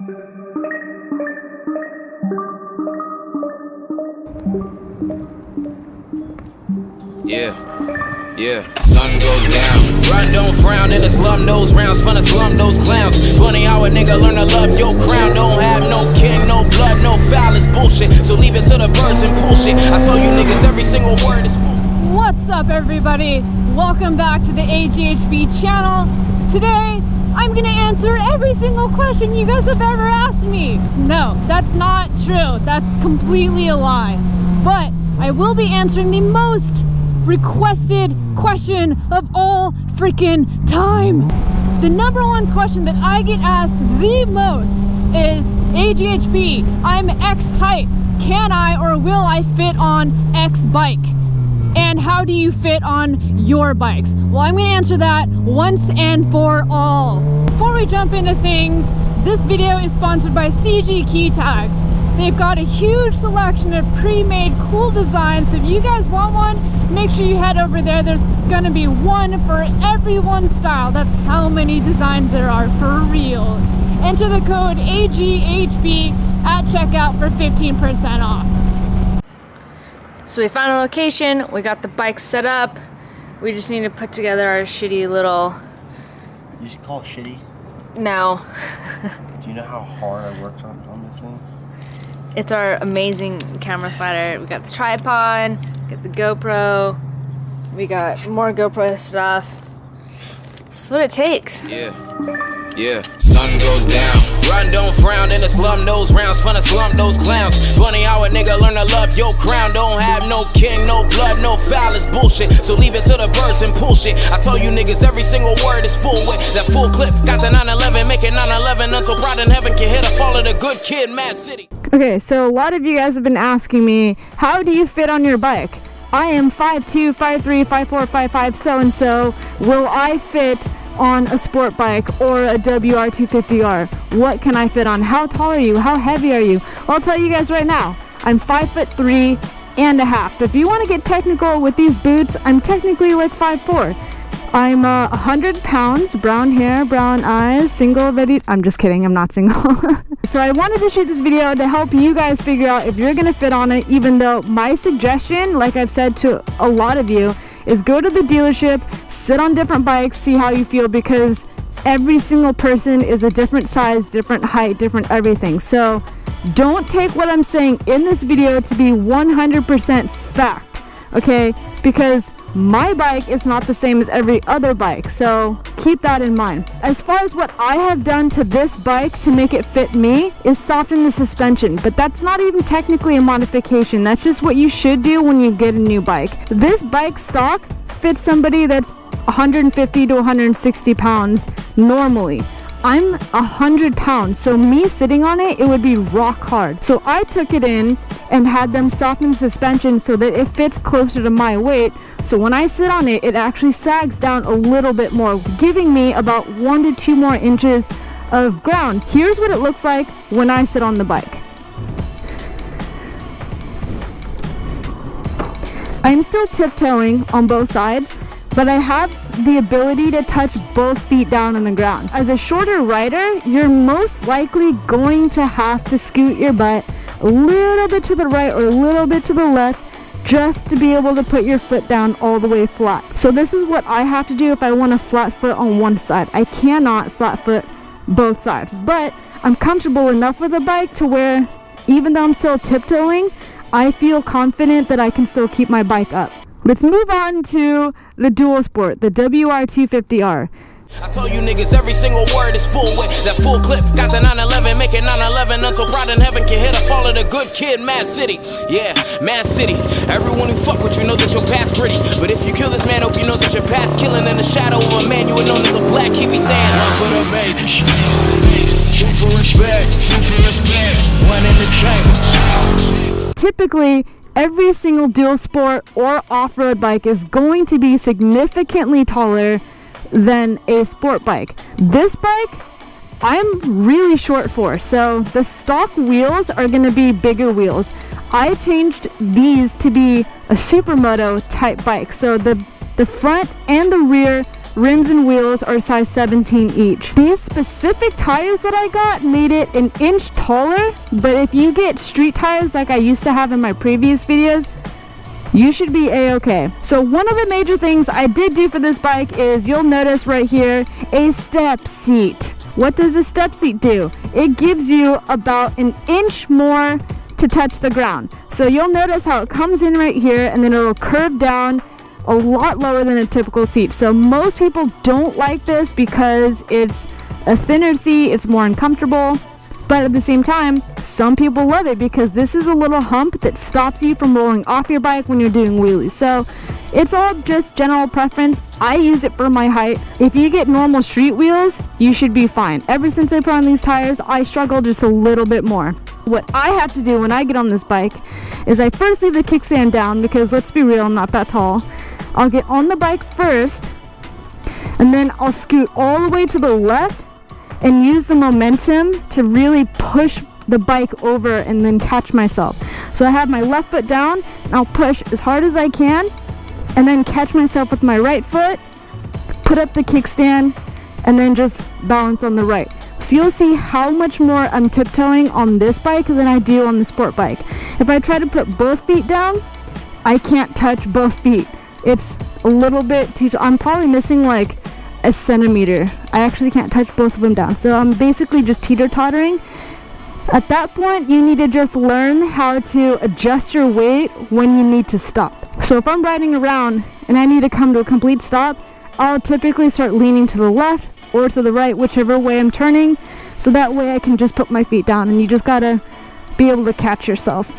Yeah, sun goes down. Run, don't frown in the slum, those rounds, fun to slum those clowns. Funny how a nigga learn to love your crown. Don't have no king, no blood, no foul, it's bullshit. So leave it to the birds and pull shit. I tell you niggas every single word is full. What's up, everybody? Welcome back to the AGHB channel. Today, I'm gonna answer every single question you guys have ever asked me. No, that's not true. That's completely a lie. But I will be answering the most requested question of all freaking time. The number one question that I get asked the most is, AGHB, I'm X height. Can I or will I fit on X bike? And how do you fit on your bikes? Well, I'm gonna answer that once and for all. Before we jump into things, this video is sponsored by CG Key Tags. They've got a huge selection of pre-made cool designs, so if you guys want one, make sure you head over there. There's gonna be one for every one style. That's how many designs there are for real. Enter the code AGHB at checkout for 15% off. So we found a location, we got the bike set up. We just need to put together our shitty little... You should call it shitty? No. Do you know how hard I worked on this thing? It's our amazing camera slider. We got the tripod, got the GoPro, we got more GoPro stuff. That's what it takes. Yeah, sun goes down. Run, don't frown in the slum, those rounds, fun to slump those clowns. Funny how a nigga learn to love your crown. Don't have no king, no blood, no foul, it's bullshit. So leave it to the birds and pull shit. I tell you niggas every single word is full with that full clip. Got the 911, make it 911 until pride in heaven can hit a fall of the good kid, Mad City. Okay, so a lot of you guys have been asking me, how do you fit on your bike? I am 5'2", 5'3", 5'4", 5'5", so-and-so. Will I fit on a sport bike or a WR250R? What can I fit on? How tall are you? How heavy are you? Well, I'll tell you guys right now, I'm 5'3.5". If you want to get technical with these boots, I'm technically like 5'4". I'm 100 pounds, brown hair, brown eyes, single, ready. I'm just kidding, I'm not single. So I wanted to shoot this video to help you guys figure out if you're gonna fit on it, even though my suggestion, like I've said to a lot of you, is go to the dealership, sit on different bikes, see how you feel, because every single person is a different size, different height, different everything. So don't take what I'm saying in this video to be 100% fact, okay? Because my bike is not the same as every other bike, so keep that in mind. As far as what I have done to this bike to make it fit me is soften the suspension, but that's not even technically a modification. That's just what you should do when you get a new bike. This bike stock fits somebody that's 150 to 160 pounds normally. I'm 100 pounds, so me sitting on it, it would be rock hard. So I took it in and had them soften the suspension so that it fits closer to my weight. So when I sit on it, it actually sags down a little bit more, giving me about 1 to 2 more inches of ground. Here's what it looks like when I sit on the bike. I'm still tiptoeing on both sides, but I have the ability to touch both feet down on the ground. As a shorter rider, you're most likely going to have to scoot your butt a little bit to the right or a little bit to the left just to be able to put your foot down all the way flat. So this is what I have to do if I want a flat foot on one side. I cannot flat foot both sides, but I'm comfortable enough with the bike to where even though I'm still tiptoeing, I feel confident that I can still keep my bike up. Let's move on to the dual sport, the WR250R. I tell you niggas every single word is full with that full clip. Got the 911, make it 911 until pride in heaven can hit a fall of the good kid, Mad City. Yeah, Mad City. Everyone who fuck with you knows that your past gritty. But if you kill this man, hope you know that your past killing in the shadow of a man you would known as a black. Keep me saying one for the majors, two for respect, one in the chamber. Typically, every single dual sport or off-road bike is going to be significantly taller than a sport bike. This bike, I'm really short for, so the stock wheels are going to be bigger wheels. I changed these to be a supermoto type bike, so the front and the rear rims and wheels are size 17 each. These specific tires that I got made it an inch taller, but if you get street tires like I used to have in my previous videos, you should be a-okay. So one of the major things I did do for this bike is, you'll notice right here, a step seat. What does a step seat do? It gives you about an inch more to touch the ground. So you'll notice how it comes in right here and then it'll curve down a lot lower than a typical seat. So most people don't like this because it's a thinner seat, it's more uncomfortable. But at the same time, some people love it because this is a little hump that stops you from rolling off your bike when you're doing wheelies. So it's all just general preference. I use it for my height. If you get normal street wheels, you should be fine. Ever since I put on these tires, I struggle just a little bit more. What I have to do when I get on this bike is I first leave the kickstand down because, let's be real, I'm not that tall. I'll get on the bike first, and then I'll scoot all the way to the left and use the momentum to really push the bike over and then catch myself. So I have my left foot down and I'll push as hard as I can and then catch myself with my right foot, put up the kickstand, and then just balance on the right. So you'll see how much more I'm tiptoeing on this bike than I do on the sport bike. If I try to put both feet down, I can't touch both feet. It's a little bit too, I'm probably missing like a centimeter. I actually can't touch both of them down. So I'm basically just teeter-tottering. At that point, you need to just learn how to adjust your weight when you need to stop. So if I'm riding around and I need to come to a complete stop, I'll typically start leaning to the left or to the right, whichever way I'm turning. So that way I can just put my feet down, and you just gotta be able to catch yourself.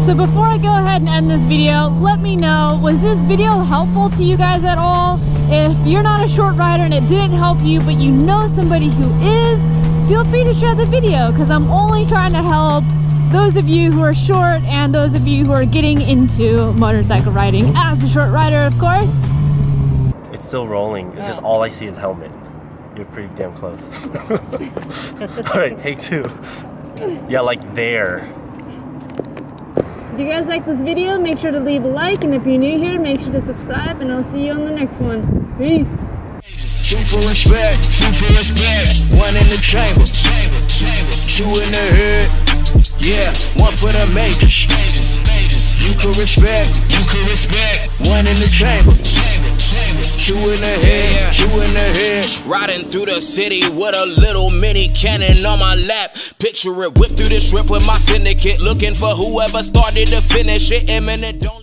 So before I go ahead and end this video, let me know, was this video helpful to you guys at all? If you're not a short rider and it didn't help you, but you know somebody who is, feel free to share the video, because I'm only trying to help those of you who are short and those of you who are getting into motorcycle riding. As a short rider, of course. It's still rolling. It's just all I see is helmet. You're pretty damn close. Alright, take two. Yeah, like there. If you guys like this video, make sure to leave a like, and if you're new here, make sure to subscribe, and I'll see you on the next one. Peace. Two for respect, one in the chamber, two in the hood, yeah, one for the majors. You can respect, one in the chamber, two in the head, riding through the city with a little mini cannon on my lap. Picture it, whip through the strip with my syndicate, looking for whoever started to finish it. Imminent, don't